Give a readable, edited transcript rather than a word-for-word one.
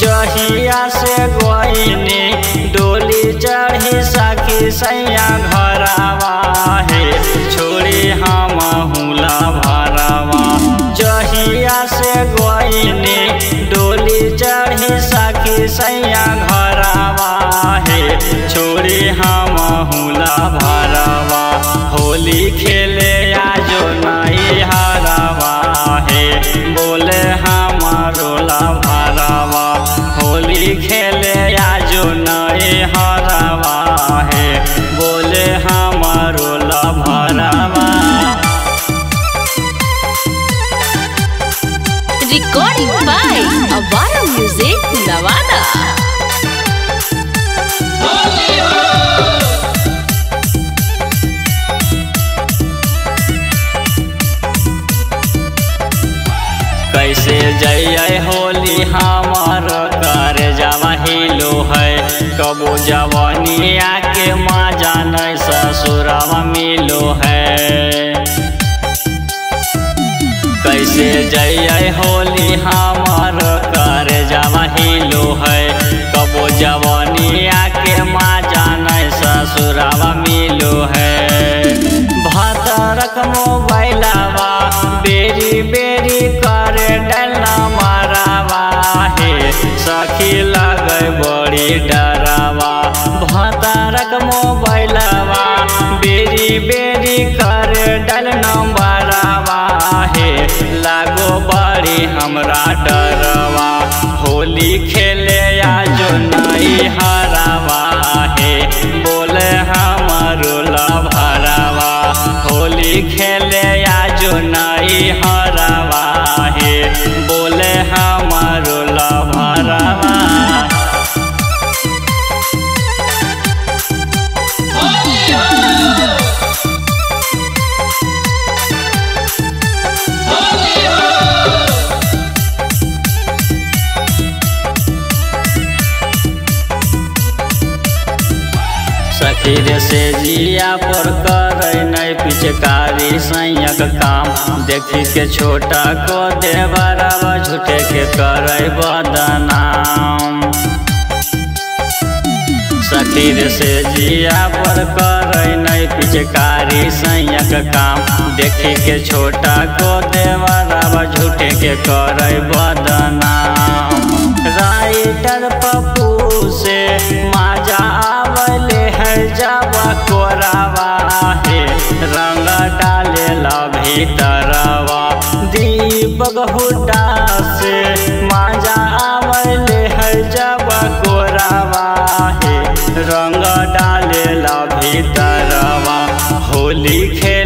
जहिया से गोइनी डोली चढ़ी सखी सैया घरवा हे छोड़ी हम हुला भरवा। जहिया से गोइनी डोली चढ़ी सखी सैया घरवा हे छोड़ी हम हुला भरवा। होली खेले आजो नहीं हरवा हे बोले हमारो ला भरवा। होली खेले आजो नए हरवा है बोले हमारो ला भरवा। Recording by Avara Music Navada। कैसे जइए होली हमार कर जावा हिलो है कबो जवानिया के मजा नहीं ससुरवा मिलो है। कैसे जइए होली हमार कर जावा हिलो है कबो जवानिया के मजा नहीं ससुरवा मिलो है। भतरक मोबाइलवा बेरी बेरी करे डलना मारावा हे सखी लगे बड़ी डरावा। भतरक मोबाइलवा बेरी बेरी करे डलना मारावा हे लागो बड़ी हमरा डरवा। होली खेले आजो नहीं हरावा हे बोले हमारो ला भरवा। होली खेले आजो नहीं हरावा हे बोले हमारो ला भरवा। सखीर से जिया पर करे नहीं पिचकारी सैयक काम देखी के छोटा को देवरवा झूठे के करे बदनाम। सखीर से जिया पर करे नहीं पिचकारी सैयक काम देखी के छोटा को देवरवा झूठे के करे बदनाम। राइटर पप्पू से माजा आवले है जावा कोरावा हे रंग डाले ला भीतरवा। दीपक हुड्डा से माजा आवले है जावा कोरावा हे रंग डाले ला भीतरवा। होली खे